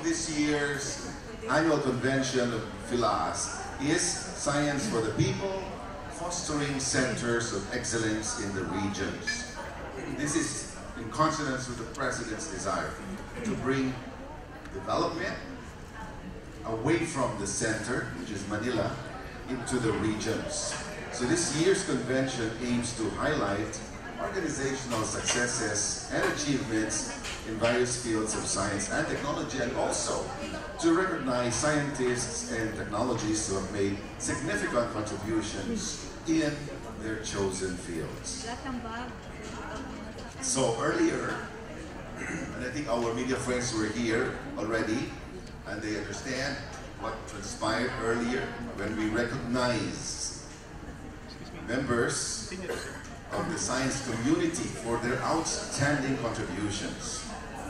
of this year's annual convention of PHILAAST is Science for the People, Fostering Centers of Excellence in the Regions. This is in consonance with the President's desire to bring development away from the center, which is Manila, into the regions. So this year's convention aims to highlight organizational successes and achievements in various fields of science and technology, and also to recognize scientists and technologists who have made significant contributions in their chosen fields. So earlier, and I think our media friends were here already, and they understand what transpired earlier when we recognized members of the science community for their outstanding contributions.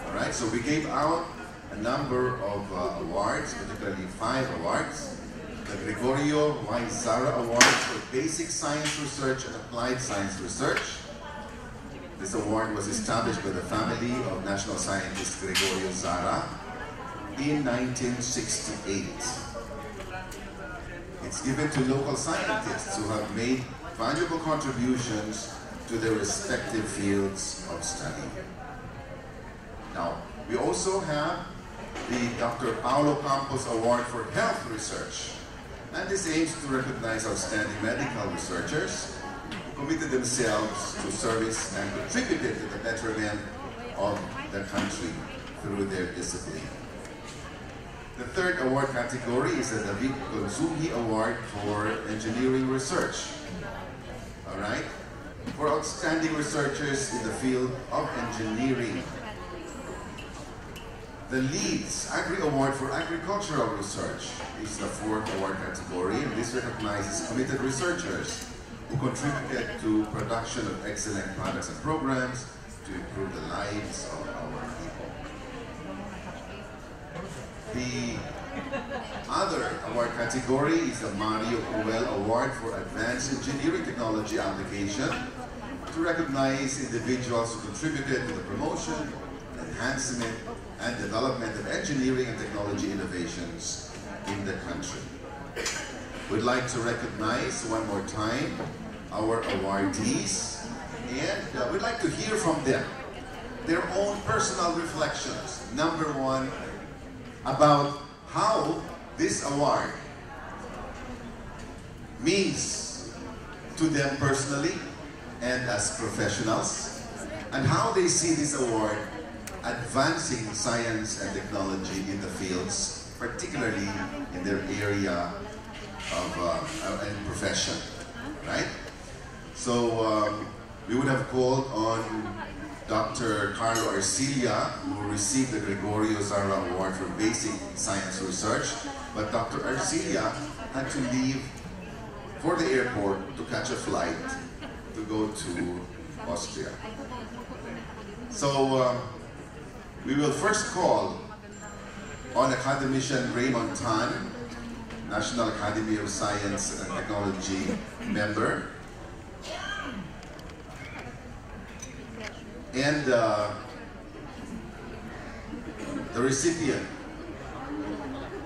All right, so we gave out a number of awards, particularly 5 awards. The Gregorio Y. Zara Award for Basic Science Research and Applied Science Research. This award was established by the family of National Scientist Gregorio Zara in 1968. It's given to local scientists who have made valuable contributions to their respective fields of study. Now, we also have the Dr. Paulo Campos Award for Health Research, and this aims to recognize outstanding medical researchers who committed themselves to service and contributed to the betterment of the country through their discipline. The third award category is the David Gonzumi Award for Engineering Research. All right? For outstanding researchers in the field of engineering. The Leeds Agri Award for Agricultural Research is the 4th award category, and this recognizes committed researchers who contributed to production of excellent products and programs to improve the lives of our people. The other award category is the Mario Cruel Award for Advanced Engineering Technology Application to recognize individuals who contributed to the promotion, enhancement, and development of engineering and technology innovations in the country. We'd like to recognize one more time our awardees, and we'd like to hear from them, their own personal reflections. Number 1, about how this award means to them personally and as professionals, and how they see this award advancing science and technology in the fields, particularly in their area of and profession, right? So we would have called on Dr. Carlo Arcilla, who received the Gregorio Zara Award for Basic Science Research, but Dr. Arcilla had to leave for the airport to catch a flight to go to Austria. So we will first call on Academician Raymond Tan, National Academy of Science and Technology member, and the recipient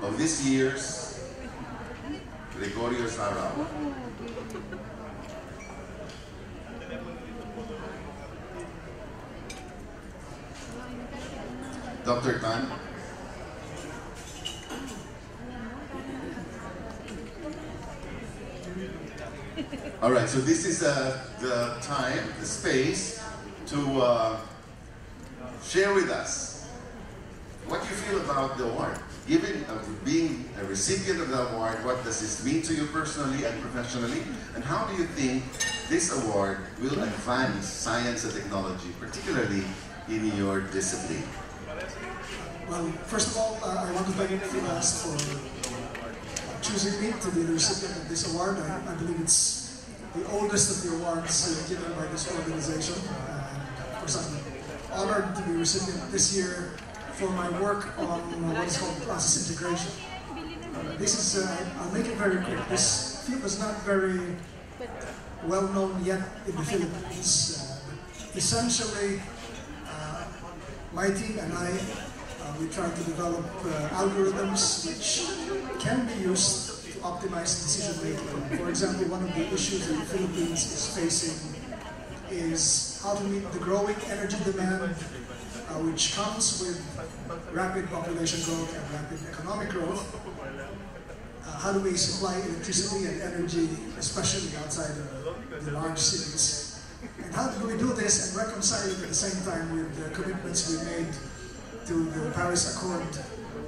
of this year's Gregorio Zara. Dr. Tan. All right, so this is the time, the space to share with us what you feel about the award. Given being a recipient of the award, what does this mean to you personally and professionally? And how do you think this award will advance science and technology, particularly in your discipline? Well, first of all, I want to thank PhilASST for choosing me to be the recipient of this award. I believe it's the oldest of the awards given by this organization. Of course, I'm honored to be a recipient this year for my work on what is called process integration. This is, I'll make it very quick. This field is not very well known yet in the Philippines. Essentially, my team and I We try to develop algorithms which can be used to optimize decision making. For example, one of the issues that the Philippines is facing is how to meet the growing energy demand, which comes with rapid population growth and rapid economic growth. How do we supply electricity and energy, especially outside the large cities? And how do we do this and reconcile it at the same time with the commitments we made to the Paris Accord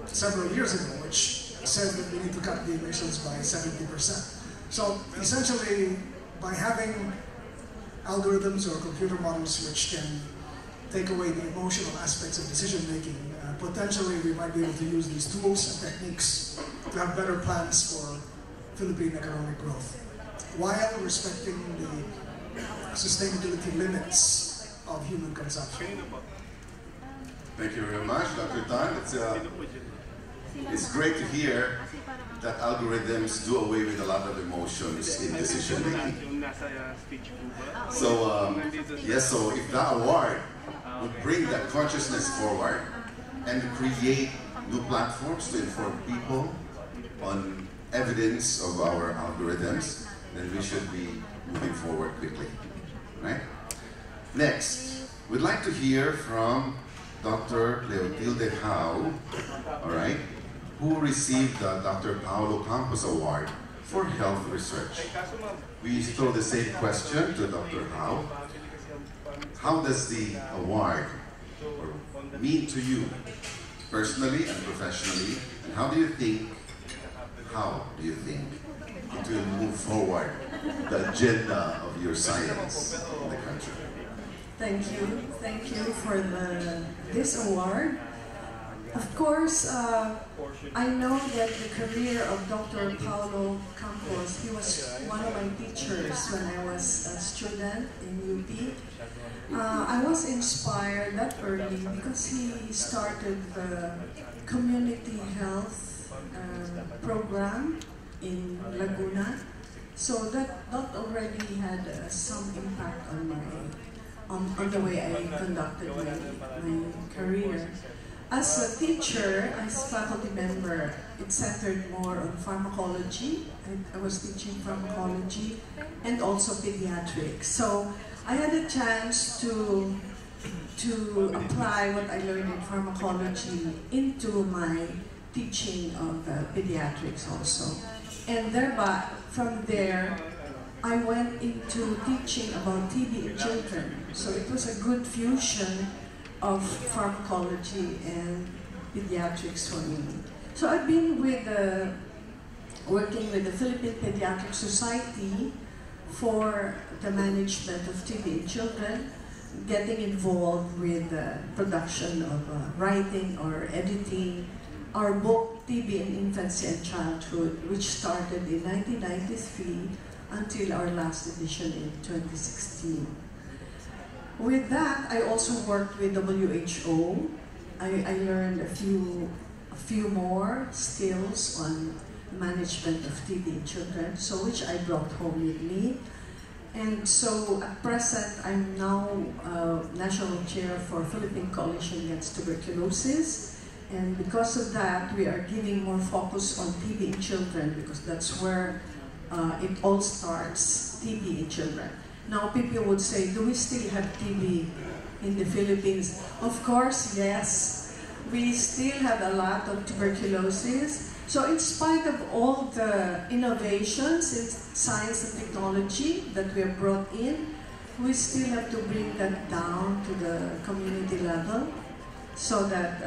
several years ago, which said that we need to cut the emissions by 70%. So essentially, by having algorithms or computer models which can take away the emotional aspects of decision making, potentially we might be able to use these tools and techniques to have better plans for Philippine economic growth, while respecting the sustainability limits of human consumption. Thank you very much, Dr. Tan. It's great to hear that algorithms do away with a lot of emotions in decision making. So, yes, so if the award would bring that consciousness forward and create new platforms to inform people on evidence of our algorithms, then we should be moving forward quickly, right? Next, we'd like to hear from Dr. Leotilde Howe, all right, who received the Dr. Paulo Campos Award for Health Research. We throw the same question to Dr. Howe. How does the award mean to you personally and professionally, and how do you think it will move forward the agenda of your science in the country? Thank you for this award. Of course, I know that the career of Dr. Paulo Campos, he was one of my teachers when I was a student in UP. I was inspired that early because he started the community health program in Laguna. So that already had some impact on the way I conducted my career. As a teacher, as faculty member, it centered more on pharmacology. I was teaching pharmacology and also pediatrics. So I had a chance to apply what I learned in pharmacology into my teaching of pediatrics also. And thereby, from there, I went into teaching about TB in children. So it was a good fusion of pharmacology and pediatrics for me. So I've been working with the Philippine Pediatric Society for the management of TB in children, getting involved with the production of writing or editing our book TB in Infancy and Childhood, which started in 1993 until our last edition in 2016. With that, I also worked with WHO. I learned a few more skills on management of TB in children, so which I brought home with me. And so at present, I'm now National Chair for Philippine Coalition Against Tuberculosis. And because of that, we are giving more focus on TB in children because that's where it all starts, TB in children. Now people would say, do we still have TB in the Philippines? Of course, yes. We still have a lot of tuberculosis. So in spite of all the innovations in science and technology that we have brought in, we still have to bring that down to the community level so that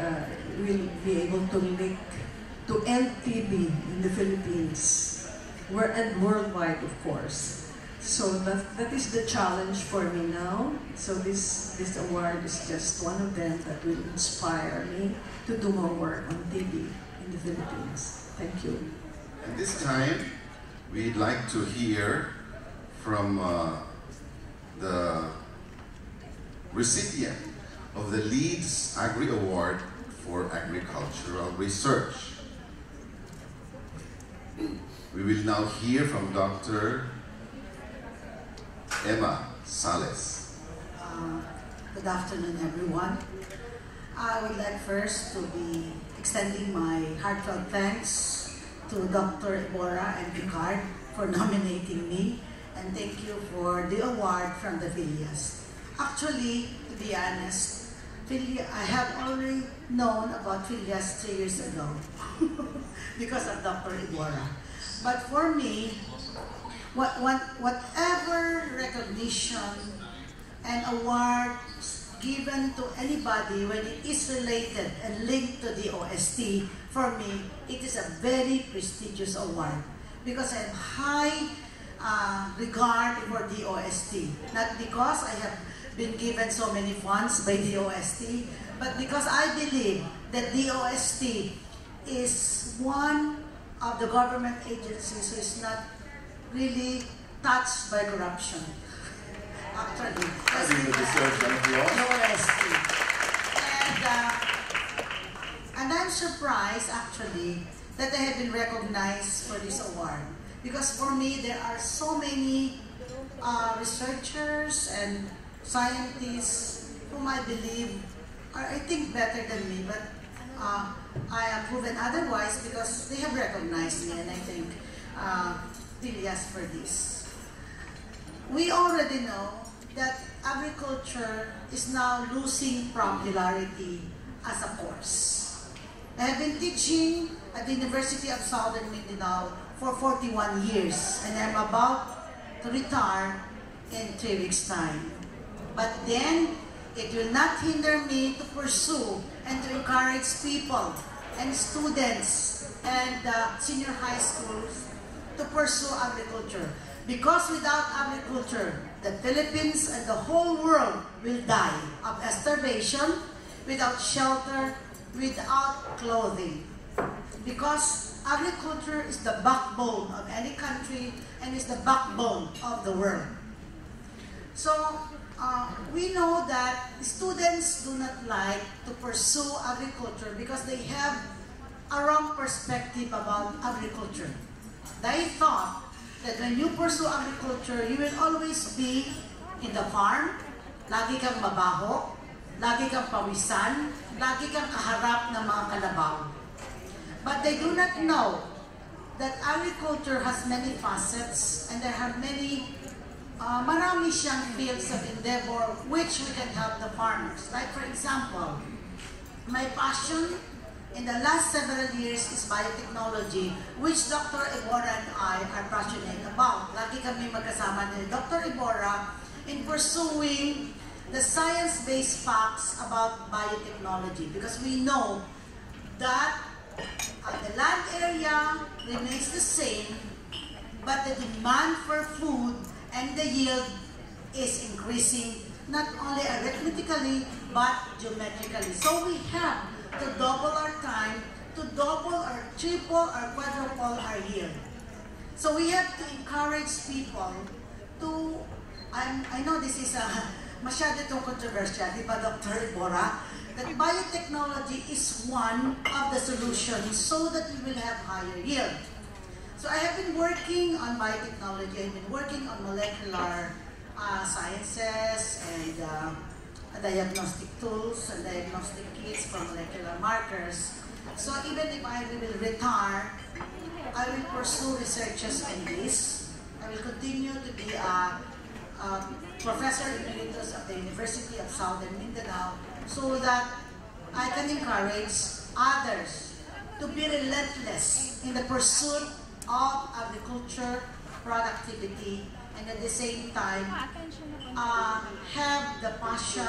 we'll be able to end TB in the Philippines, and worldwide, of course. So that is the challenge for me now. So this award is just one of them that will inspire me to do more work on TB in the Philippines. Thank you. And this time, we'd like to hear from the recipient of the Leeds Agri Award for Agricultural Research. We will now hear from Dr. Emma Sales. Good afternoon, everyone. I would like first to be extending my heartfelt thanks to Dr. Iborra and Picard for nominating me, and thank you for the award from the PhilASST. Actually, to be honest, I have already known about PhilASST 3 years ago because of Dr. Iborra. But for me, whatever recognition and award given to anybody when it is related and linked to the DOST, for me, it is a very prestigious award because I have high regard for the DOST. Not because I have been given so many funds by the DOST, but because I believe that the DOST is one of the government agencies who is not really touched by corruption. Actually, I think it deserves an applause. DOST. And I'm surprised actually that I have been recognized for this award, because for me there are so many researchers and scientists whom I believe are, I think, better than me, but I am proven otherwise because they have recognized me, and I think PhilASST for this. We already know that agriculture is now losing popularity as a course. I have been teaching at the University of Southern Mindanao for 41 years, and I'm about to retire in 3 weeks' time. But then, it will not hinder me to pursue and to encourage people and students and senior high schools to pursue agriculture. Because without agriculture, the Philippines and the whole world will die of starvation, without shelter, without clothing. Because agriculture is the backbone of any country and is the backbone of the world. So, we know that students do not like to pursue agriculture because they have a wrong perspective about agriculture. They thought that when you pursue agriculture, you will always be in the farm, lagi kang mabaho, lagi kang pawisan, lagi kang kaharap ng mga kalabaw. But they do not know that agriculture has many facets and there are many marami siyang fields of endeavor which we can help the farmers. Like for example, my passion in the last several years is biotechnology, which Dr. Iborra and I are passionate about. Lagi kami magkasama ni Dr. Iborra in pursuing the science-based facts about biotechnology, because we know that the land area remains the same, but the demand for food and the yield is increasing, not only arithmetically, but geometrically. So we have to double our time, to double or triple or quadruple our yield. So we have to encourage people to, I know this is masyado itong controversial, di ba, Dr. Iborra, that biotechnology is one of the solutions so that we will have higher yield. So I have been working on biotechnology, I've been working on molecular sciences and diagnostic tools and diagnostic kits for molecular markers. So even if I will retire, I will pursue researches on this. I will continue to be a professor emeritus of the University of Southern Mindanao so that I can encourage others to be relentless in the pursuit of agriculture, productivity, and at the same time, have the passion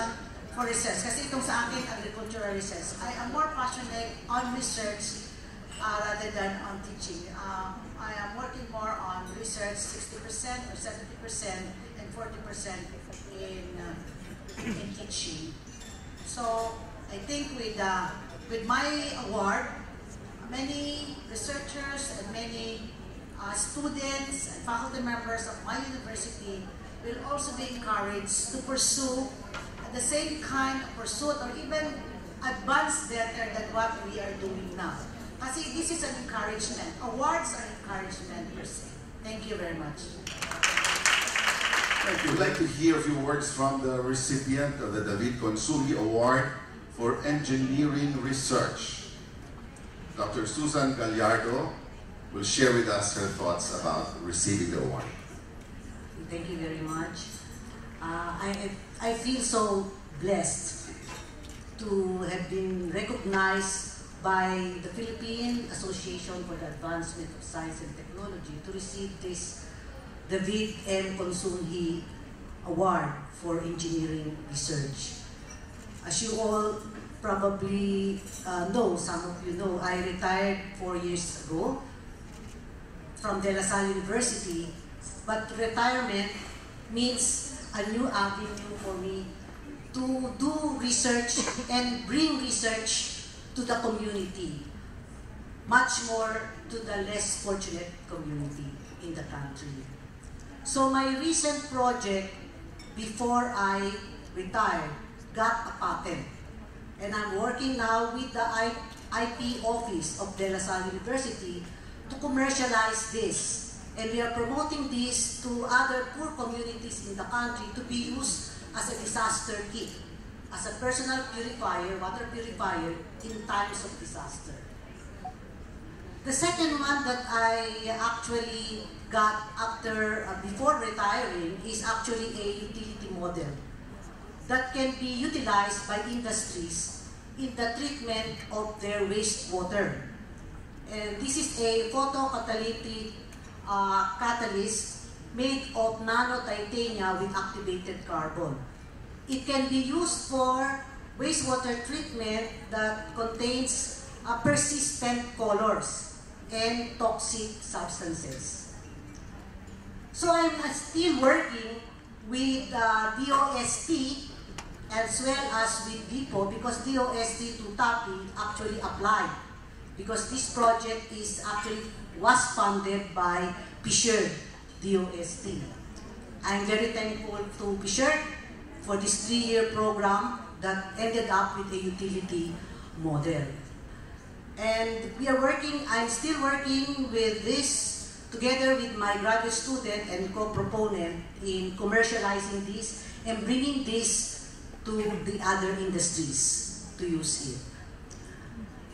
for research. Kasi itong sa akin, agricultural research, I am more passionate on research rather than on teaching. I am working more on research, 60% or 70%, and 40% in teaching. So I think with my award, many researchers and many students and faculty members of my university will also be encouraged to pursue the same kind of pursuit or even advance better than what we are doing now. Kasi this is an encouragement. Awards are encouragement per se. Thank you very much. Thank you. I'd like to hear a few words from the recipient of the David Consuli Award for Engineering Research. Dr. Susan Gallardo will share with us her thoughts about receiving the award. Thank you very much. I feel so blessed to have been recognized by the Philippine Association for the Advancement of Science and Technology to receive this David M. Consunji Award for Engineering Research. As you all probably know, some of you know, I retired 4 years ago from De La Salle University, but retirement means a new avenue for me to do research and bring research to the community, much more to the less fortunate community in the country. So my recent project, before I retired, got a patent. And I'm working now with the IP office of De La Salle University to commercialize this. And we are promoting this to other poor communities in the country to be used as a disaster kit, as a personal purifier, water purifier in times of disaster. The second one that I actually got after, before retiring, is actually a utility model that can be utilized by industries in the treatment of their wastewater. And this is a photocatalytic catalyst made of nano-titania with activated carbon. It can be used for wastewater treatment that contains persistent colors and toxic substances. So I'm still working with DOST as well as with DPO, because DOST to TAPI actually applied, because this project was funded by PhilASST, DOST. I'm very thankful to PhilASST for this 3-year program that ended up with a utility model. And I'm still working with this together with my graduate student and co-proponent in commercializing this and bringing this to the other industries to use it.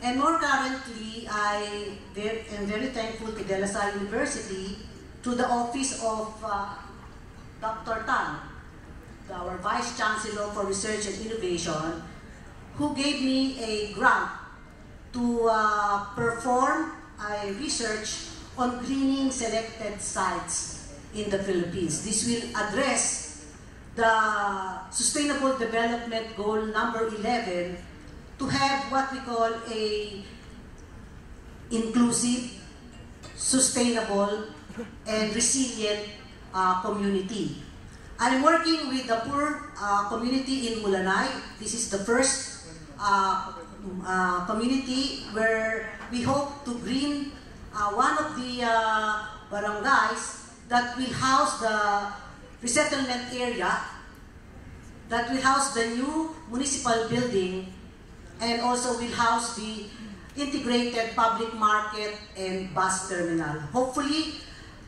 And more currently, I am very thankful to De La Salle University, to the office of Dr. Tan, our Vice Chancellor for Research and Innovation, who gave me a grant to perform a research on greening selected sites in the Philippines. This will address the Sustainable Development Goal number 11 to have what we call a inclusive, sustainable, and resilient community. I'm working with the poor community in Mulanay. This is the first community where we hope to green one of the barangays that will house the resettlement area, that will house the new municipal building, and also will house the integrated public market and bus terminal. Hopefully,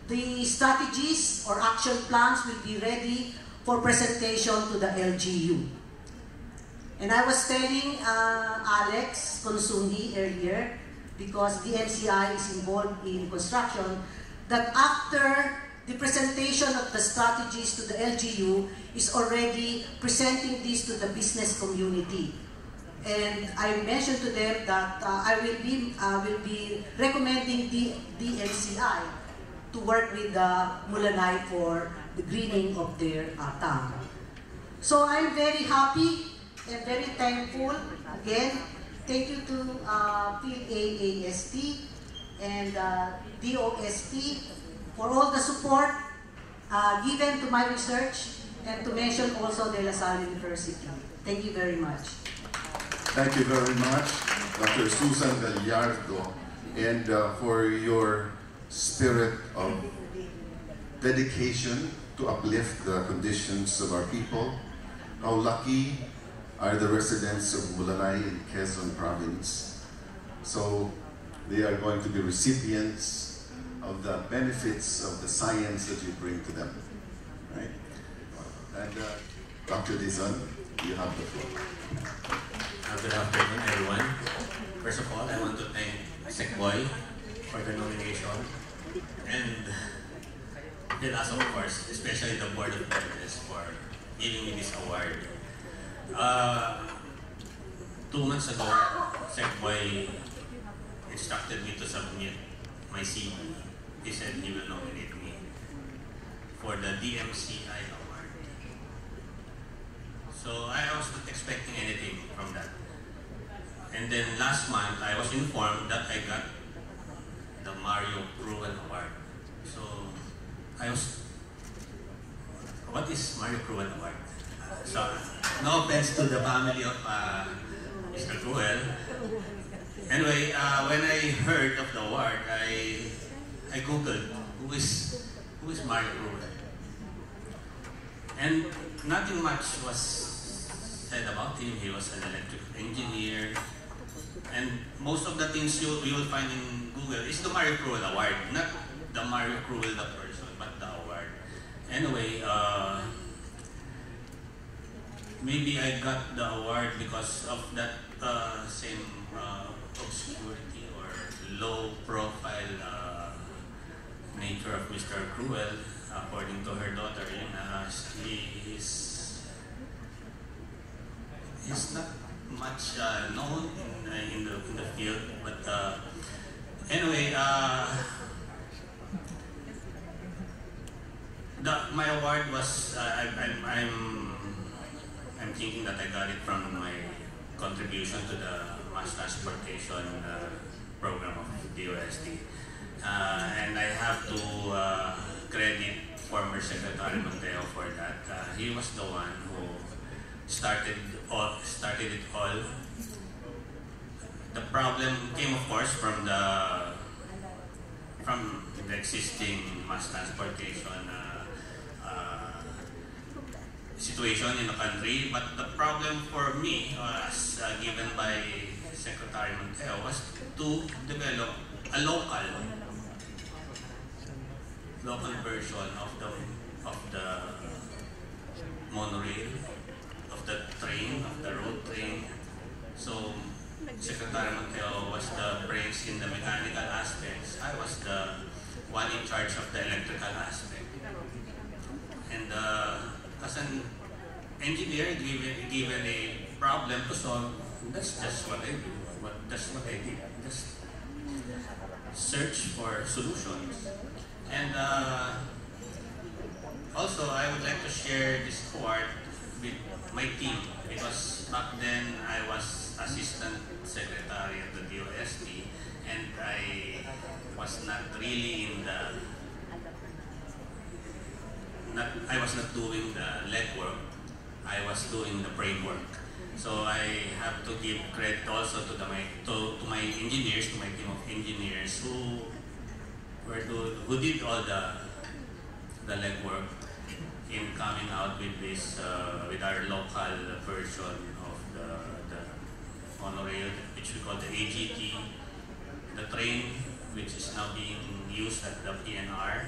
the strategies or action plans will be ready for presentation to the LGU. And I was telling Alex Consunji earlier, because the MCI is involved in construction, that after the presentation of the strategies to the LGU is already presenting this to the business community. And I mentioned to them that I will be recommending the MCI to work with Mulanay for the greening of their town. So I'm very happy and very thankful. Again, thank you to PHILAAST and DOST for all the support given to my research, and to mention also De La Salle University. Thank you very much. Thank you very much, Dr. Susan Gallardo, and for your spirit of dedication to uplift the conditions of our people. How lucky are the residents of Mulanay in Quezon Province. So they are going to be recipients of the benefits of the science that you bring to them, right? And Dr. Dizon, you have the floor. Good afternoon, everyone. First of all, I want to thank Sec.Boy for the nomination, and PhilASST, of course, especially the Board of Directors for giving me this award. 2 months ago, Sec.Boy instructed me to submit my CV. He said he will nominate me for the DMCI award. So I was not expecting anything from that. And then last month, I was informed that I got the Mario Cruel Award. So I was, what is Mario Cruel Award? So no offense to the family of Mr. Cruel. Anyway, when I heard of the award, I googled who is Mario Cruel, and nothing much was said about him. He was an electrical engineer, and most of the things you will find in Google is the Mario Cruel Award, not the Mario Cruel the person, but the award. Anyway, maybe I got the award because of that same obscurity or low profile nature of Mr. Cruel. According to her daughter, he's not much known in the field. But anyway, my award was I'm thinking that I got it from my contribution to the mass transportation program of DOST. And I have to credit former Secretary Mateo for that. He was the one who started it all. The problem came, of course, from the existing mass transportation situation in the country. But the problem for me, as given by Secretary Mateo, was to develop a local version of the monorail, of the train, of the road train. So Secretary Mateo was the brains in the mechanical aspects. I was the one in charge of the electrical aspect. And as an engineer given a problem to solve, that's just what I do. That's what I did. Just search for solutions. And also, I would like to share this award with my team, because back then I was Assistant Secretary at the DOST, and I was not really in I was not doing the legwork. I was doing the brainwork. So I have to give credit also to my engineers, to my team of engineers who did all the legwork in coming out with this with our local version of the monorail, which we call the AGT, the train, which is now being used at the PNR.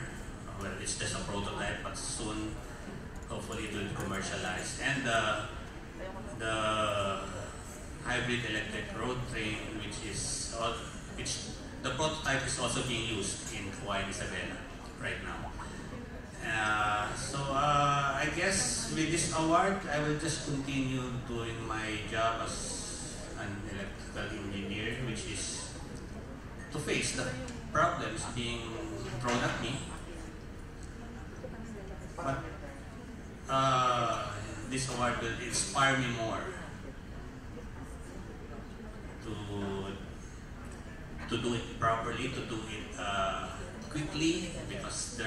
Well, it's just a prototype, but soon, hopefully, it will be commercialized. And the hybrid electric road train, which the prototype is also being used in Hawaii Isabela right now. So I guess with this award, I will just continue doing my job as an electrical engineer, which is to face the problems being thrown at me. But this award will inspire me more to do it properly, to do it quickly, because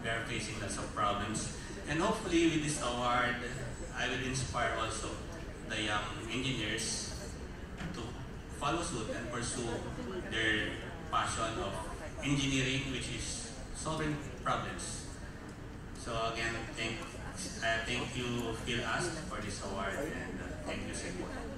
we are facing lots of problems. And hopefully with this award, I will inspire also the young engineers to follow suit and pursue their passion of engineering, which is solving problems. So again, thank you PhilASST for this award, and thank you Sec.Boy.